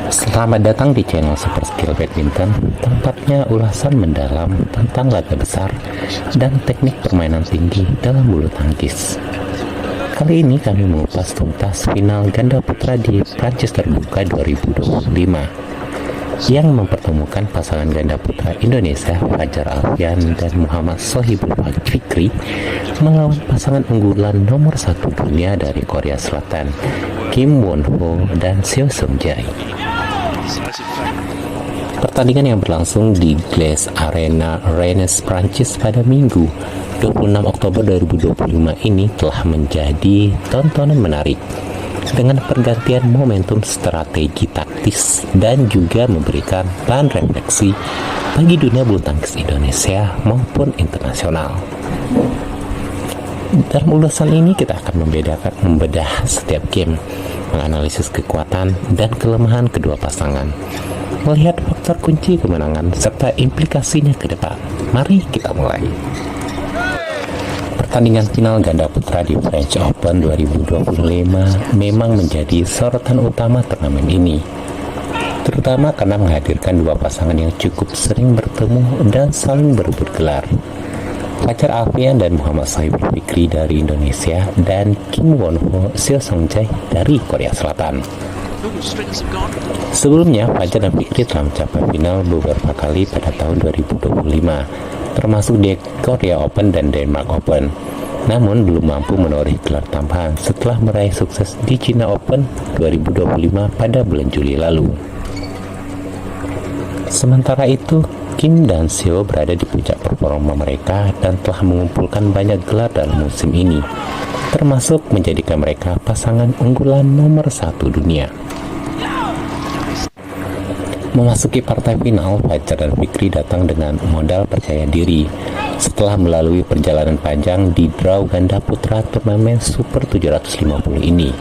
Selamat datang di channel Super Skill Badminton, tempatnya ulasan mendalam tentang laga besar dan teknik permainan tinggi dalam bulu tangkis. Kali ini kami mengupas tuntas final ganda putra di Prancis Terbuka 2025 yang mempertemukan pasangan ganda putra Indonesia Fajar Alfian dan Muhammad Sohibul Fikri melawan pasangan unggulan nomor 1 dunia dari Korea Selatan, Kim Won Ho dan Seo Seung Jae. Pertandingan yang berlangsung di Glace Arena Rennes, Prancis pada Minggu 26 Oktober 2025 ini telah menjadi tontonan menarik dengan pergantian momentum strategi taktis dan juga memberikan bahan refleksi bagi dunia bulu tangkis Indonesia maupun internasional. Dalam ulasan ini kita akan membedah setiap game, menganalisis kekuatan dan kelemahan kedua pasangan, melihat faktor kunci kemenangan serta implikasinya ke depan. Mari kita mulai. Pertandingan final ganda putra di French Open 2025 memang menjadi sorotan utama turnamen ini, terutama karena menghadirkan dua pasangan yang cukup sering bertemu dan saling berebut gelar. Fajar Alfian dan Muhammad Sohibul Fikri dari Indonesia dan Kim Won Ho, Seo Seung Jae dari Korea Selatan. Sebelumnya, Fajar dan Fikri telah mencapai final beberapa kali pada tahun 2025, termasuk di Korea Open dan Denmark Open. Namun belum mampu menoreh gelar tambahan setelah meraih sukses di China Open 2025 pada bulan Juli lalu. Sementara itu, Kim dan Seo berada di puncak performa mereka dan telah mengumpulkan banyak gelar dalam musim ini, termasuk menjadikan mereka pasangan unggulan nomor 1 dunia. Memasuki partai final, Fajar dan Fikri datang dengan modal percaya diri setelah melalui perjalanan panjang di draw ganda putra turnamen Super 750 ini.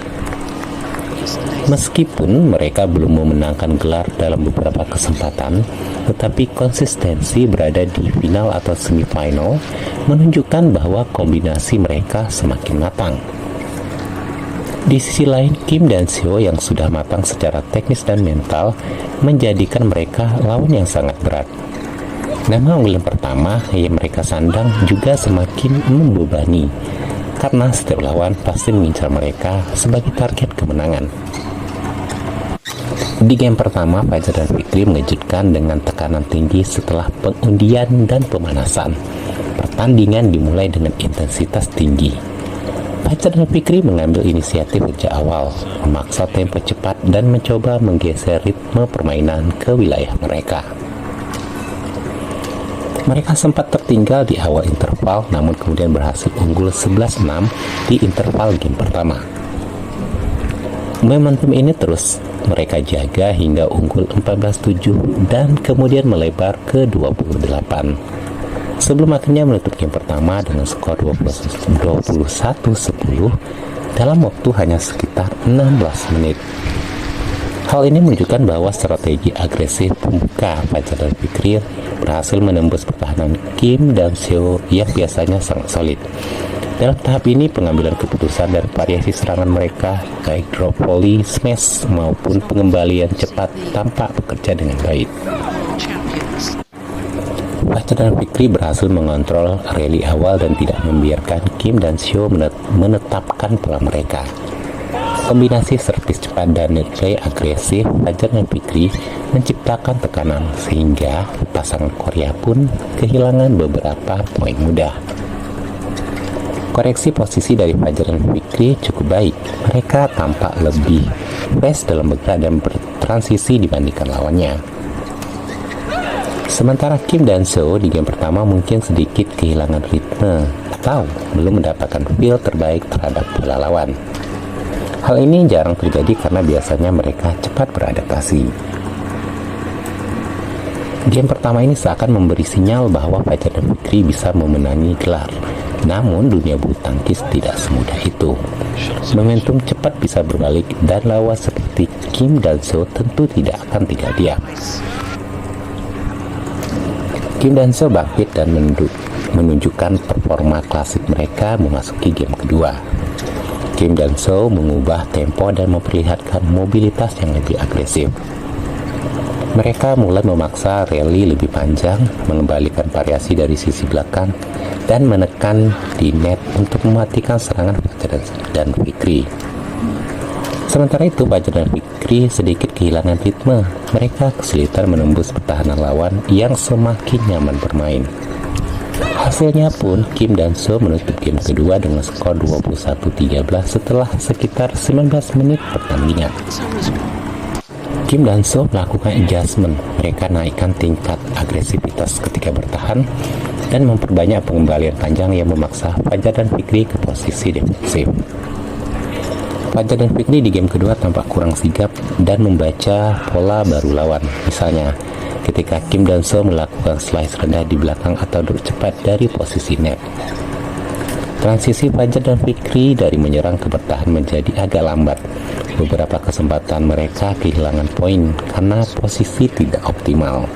Meskipun mereka belum memenangkan gelar dalam beberapa kesempatan, tetapi konsistensi berada di final atau semifinal menunjukkan bahwa kombinasi mereka semakin matang. Di sisi lain, Kim dan Seo yang sudah matang secara teknis dan mental menjadikan mereka lawan yang sangat berat. Nama unggulan pertama yang mereka sandang juga semakin membebani, karena setiap lawan pasti mengincar mereka sebagai target kemenangan. Di game pertama, Fajar dan Fikri mengejutkan dengan tekanan tinggi setelah pengundian dan pemanasan. Pertandingan dimulai dengan intensitas tinggi. Fajar dan Fikri mengambil inisiatif sejak awal, memaksa tempo cepat dan mencoba menggeser ritme permainan ke wilayah mereka. Mereka sempat tertinggal di awal interval, namun kemudian berhasil unggul 11-6 di interval game pertama. Momentum ini terus mereka jaga hingga unggul 14-7 dan kemudian melebar ke 28. Sebelum akhirnya menutup game pertama dengan skor 21-10 dalam waktu hanya sekitar 16 menit. Hal ini menunjukkan bahwa strategi agresif pembuka Fajar dan Fikri berhasil menembus pertahanan Kim dan Seo yang biasanya sangat solid. Dalam tahap ini, pengambilan keputusan dan variasi serangan mereka, baik drop volley, smash, maupun pengembalian cepat tampak bekerja dengan baik. Fajar dan Fikri berhasil mengontrol rally awal dan tidak membiarkan Kim dan Seo menetapkan pola mereka. Kombinasi servis cepat dan net play agresif Fajar dan Fikri menciptakan tekanan sehingga pasangan Korea pun kehilangan beberapa poin mudah. Koreksi posisi dari Fajar dan Fikri cukup baik. Mereka tampak lebih fresh dalam bergerak dan bertransisi dibandingkan lawannya. Sementara Kim dan Seo di game pertama mungkin sedikit kehilangan ritme atau belum mendapatkan feel terbaik terhadap bola lawan. Hal ini jarang terjadi karena biasanya mereka cepat beradaptasi. Game pertama ini seakan memberi sinyal bahwa Fajar dan Fikri bisa memenangi gelar. Namun dunia bulu tangkis tidak semudah itu. Momentum cepat bisa berbalik dan lawan seperti Kim dan Seo tentu tidak akan tinggal diam. Kim dan Seo bangkit dan menunjukkan performa klasik mereka memasuki game kedua. Kim dan So mengubah tempo dan memperlihatkan mobilitas yang lebih agresif. Mereka mulai memaksa rally lebih panjang, mengembalikan variasi dari sisi belakang, dan menekan di net untuk mematikan serangan Fajar dan Fikri. Sementara itu, Fajar dan Fikri sedikit kehilangan ritme. Mereka kesulitan menembus pertahanan lawan yang semakin nyaman bermain. Hasilnya pun, Kim dan So menutup game kedua dengan skor 21-13 setelah sekitar 19 menit pertandingan. Kim dan So melakukan adjustment. Mereka naikkan tingkat agresivitas ketika bertahan dan memperbanyak pengembalian panjang yang memaksa Fajar dan Fikri ke posisi defensif. Fajar dan Fikri di game kedua tampak kurang sigap dan membaca pola baru lawan. Misalnya, ketika Kim dan So melakukan slice rendah di belakang atau drop cepat dari posisi net. Transisi Fajar dan Fikri dari menyerang ke bertahan menjadi agak lambat. Beberapa kesempatan mereka kehilangan poin karena posisi tidak optimal.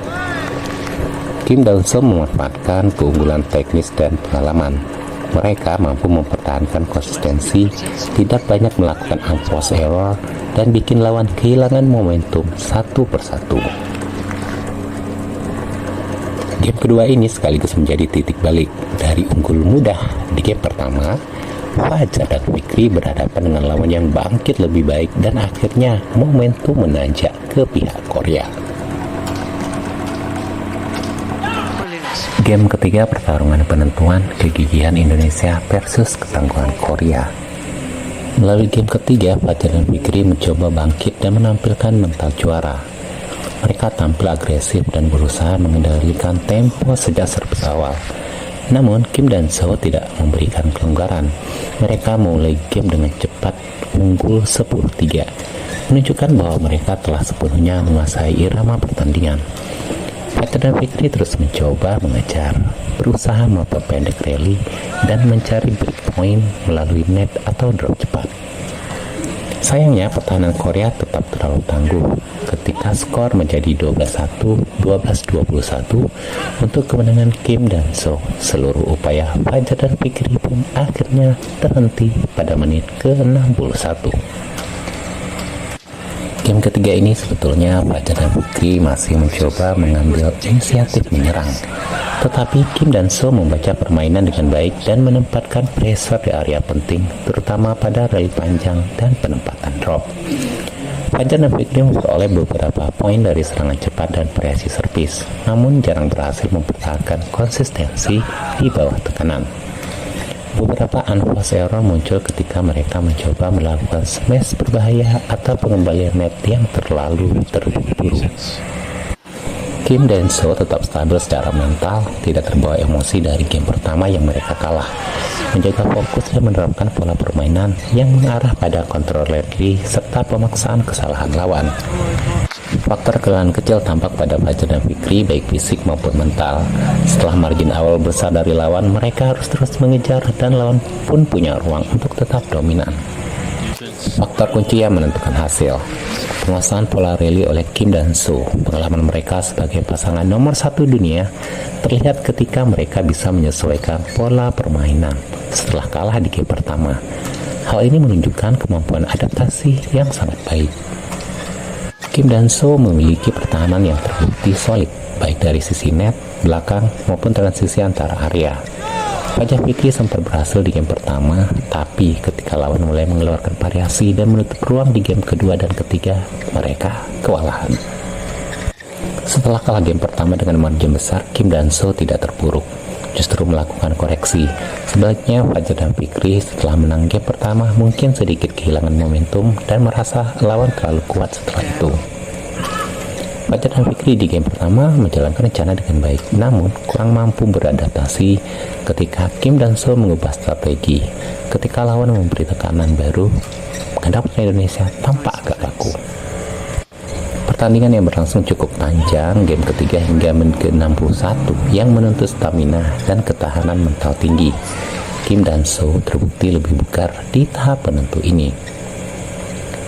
Kim dan So memanfaatkan keunggulan teknis dan pengalaman. Mereka mampu mempertahankan konsistensi, tidak banyak melakukan unforced error, dan bikin lawan kehilangan momentum satu persatu. Game kedua ini sekaligus menjadi titik balik. Dari unggul mudah di game pertama, Fajar dan Fikri berhadapan dengan lawan yang bangkit lebih baik dan akhirnya momentum menanjak ke pihak Korea. Game ketiga, pertarungan penentuan kegigihan Indonesia versus ketangguhan Korea. Melalui game ketiga, Fajar dan Fikri mencoba bangkit dan menampilkan mental juara. Mereka tampil agresif dan berusaha mengendalikan tempo sejak servis awal. Namun, Kim dan So tidak memberikan kelonggaran. Mereka memulai game dengan cepat, unggul 10-3, menunjukkan bahwa mereka telah sepenuhnya menguasai irama pertandingan. Fajar dan Fikri terus mencoba mengejar, berusaha memperpendek rally, dan mencari break point melalui net atau drop cepat. Sayangnya, pertahanan Korea tetap terlalu tangguh ketika skor menjadi 12-1, 12-21 untuk kemenangan Kim dan So. Seluruh upaya Fajar dan Fikri pun akhirnya terhenti pada menit ke-61. Game ketiga ini sebetulnya Fajar dan Fikri masih mencoba mengambil inisiatif menyerang. Tetapi Kim dan So membaca permainan dengan baik dan menempatkan pressure di area penting, terutama pada rally panjang dan penempatan drop. Fajar dan Fikri memperoleh beberapa poin dari serangan cepat dan variasi servis, namun jarang berhasil mempertahankan konsistensi di bawah tekanan. Beberapa unforced error muncul ketika mereka mencoba melakukan smash berbahaya atau pengembalian net yang terlalu terburu-buru. Kim dan So tetap stabil secara mental, tidak terbawa emosi dari game pertama yang mereka kalah, menjaga fokus dan menerapkan pola permainan yang mengarah pada kontrol rally serta pemaksaan kesalahan lawan. Faktor kelelahan kecil tampak pada Fajar dan Fikri baik fisik maupun mental. Setelah margin awal besar dari lawan, mereka harus terus mengejar dan lawan pun punya ruang untuk tetap dominan. Faktor kunci yang menentukan hasil: penguasaan pola rally oleh Kim dan So. Pengalaman mereka sebagai pasangan nomor 1 dunia terlihat ketika mereka bisa menyesuaikan pola permainan setelah kalah di game pertama. Hal ini menunjukkan kemampuan adaptasi yang sangat baik. Kim dan So memiliki pertahanan yang terbukti solid, baik dari sisi net, belakang, maupun transisi antara area. Fajar Fikri sempat berhasil di game pertama, tapi ketika lawan mulai mengeluarkan variasi dan menutup ruang di game kedua dan ketiga, mereka kewalahan. Setelah kalah game pertama dengan margin besar, Kim dan So tidak terpuruk, justru melakukan koreksi. Sebaliknya, Fajar dan Fikri setelah menang game pertama mungkin sedikit kehilangan momentum dan merasa lawan terlalu kuat setelah itu. Fajar dan Fikri di game pertama menjalankan rencana dengan baik, namun kurang mampu beradaptasi ketika Kim dan So mengubah strategi. Ketika lawan memberi tekanan baru, ganda putra Indonesia tampak agak kaku. Pertandingan yang berlangsung cukup panjang, game ketiga hingga menit ke-61 yang menuntut stamina dan ketahanan mental tinggi. Kim dan So terbukti lebih bugar di tahap penentu ini.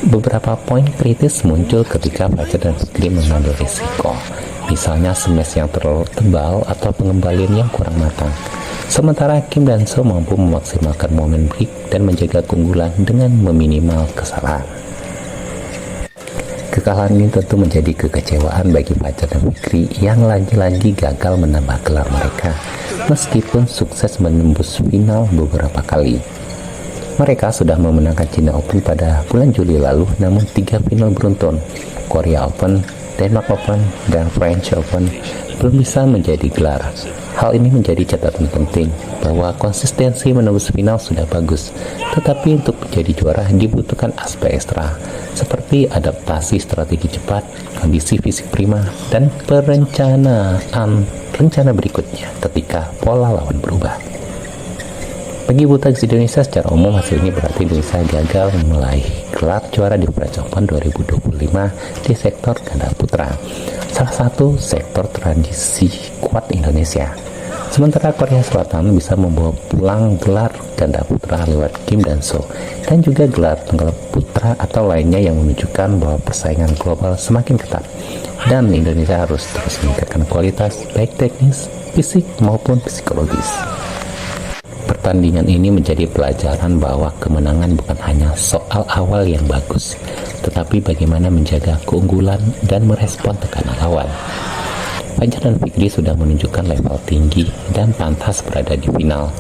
Beberapa poin kritis muncul ketika Fajar dan Fikri mengambil risiko, misalnya smash yang terlalu tebal atau pengembalian yang kurang matang. Sementara Kim dan So mampu memaksimalkan momen break dan menjaga keunggulan dengan meminimal kesalahan. Kekalahan ini tentu menjadi kekecewaan bagi Fajar dan Fikri yang lagi-lagi gagal menambah gelar mereka meskipun sukses menembus final beberapa kali. Mereka sudah memenangkan China Open pada bulan Juli lalu, namun 3 final beruntun, Korea Open, Denmark Open, dan French Open, belum bisa menjadi gelar. Hal ini menjadi catatan penting bahwa konsistensi menembus final sudah bagus, tetapi untuk menjadi juara dibutuhkan aspek ekstra seperti adaptasi strategi cepat, kondisi fisik prima, dan rencana berikutnya ketika pola lawan berubah. Bagi bulu tangkis Indonesia secara umum, hasil ini berarti Indonesia gagal meraih gelar juara di French Open 2025 di sektor ganda putra, salah satu sektor tradisi kuat Indonesia. Sementara Korea Selatan bisa membawa pulang gelar ganda putra lewat Kim dan So, dan juga gelar tunggal putra atau lainnya yang menunjukkan bahwa persaingan global semakin ketat, dan Indonesia harus terus meningkatkan kualitas baik teknis, fisik maupun psikologis. Pertandingan ini menjadi pelajaran bahwa kemenangan bukan hanya soal awal yang bagus, tetapi bagaimana menjaga keunggulan dan merespon tekanan lawan. Fajar dan Fikri sudah menunjukkan level tinggi dan pantas berada di final.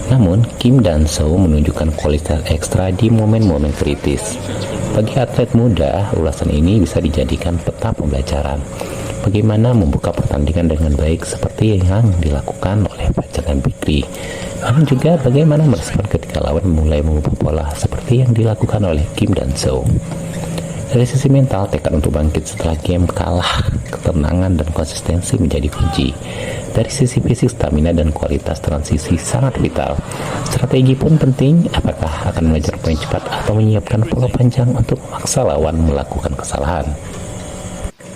Namun, Kim dan So menunjukkan kualitas ekstra di momen-momen kritis. Bagi atlet muda, ulasan ini bisa dijadikan peta pembelajaran. Bagaimana membuka pertandingan dengan baik seperti yang dilakukan oleh Fajar dan Fikri. Namun juga bagaimana merespon ketika lawan mulai mengubah pola seperti yang dilakukan oleh Kim dan So. Dari sisi mental, tekad untuk bangkit setelah game kalah, ketenangan dan konsistensi menjadi kunci. Dari sisi fisik, stamina dan kualitas transisi sangat vital. Strategi pun penting, apakah akan mengejar poin cepat atau menyiapkan pola panjang untuk memaksa lawan melakukan kesalahan.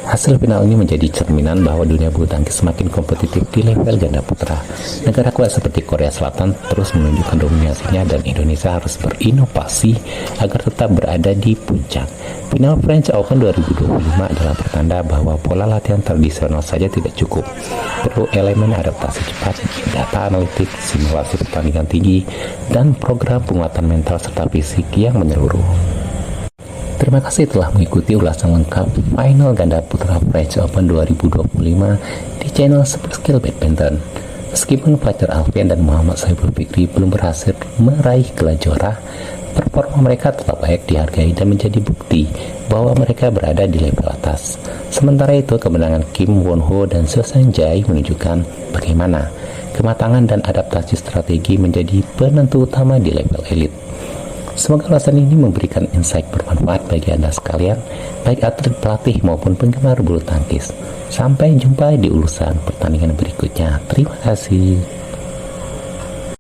Hasil final ini menjadi cerminan bahwa dunia bulu tangkis semakin kompetitif di level ganda putra. Negara kuat seperti Korea Selatan terus menunjukkan dominasinya dan Indonesia harus berinovasi agar tetap berada di puncak. Final French Open 2025 adalah pertanda bahwa pola latihan tradisional saja tidak cukup. Perlu elemen adaptasi cepat, data analitik, simulasi pertandingan tinggi, dan program penguatan mental serta fisik yang menyeluruh. Terima kasih telah mengikuti ulasan lengkap final ganda putra French Open 2025 di channel Super Skill Badminton. Meskipun Fajar Alfian dan Muhammad Saiful Fikri belum berhasil meraih gelar juara, performa mereka tetap layak dihargai dan menjadi bukti bahwa mereka berada di level atas. Sementara itu, kemenangan Kim Won Ho dan So Sang-jae menunjukkan bagaimana kematangan dan adaptasi strategi menjadi penentu utama di level elit. Semoga ulasan ini memberikan insight bermanfaat bagi Anda sekalian, baik atlet, pelatih maupun penggemar bulu tangkis. Sampai jumpa di ulasan pertandingan berikutnya. Terima kasih.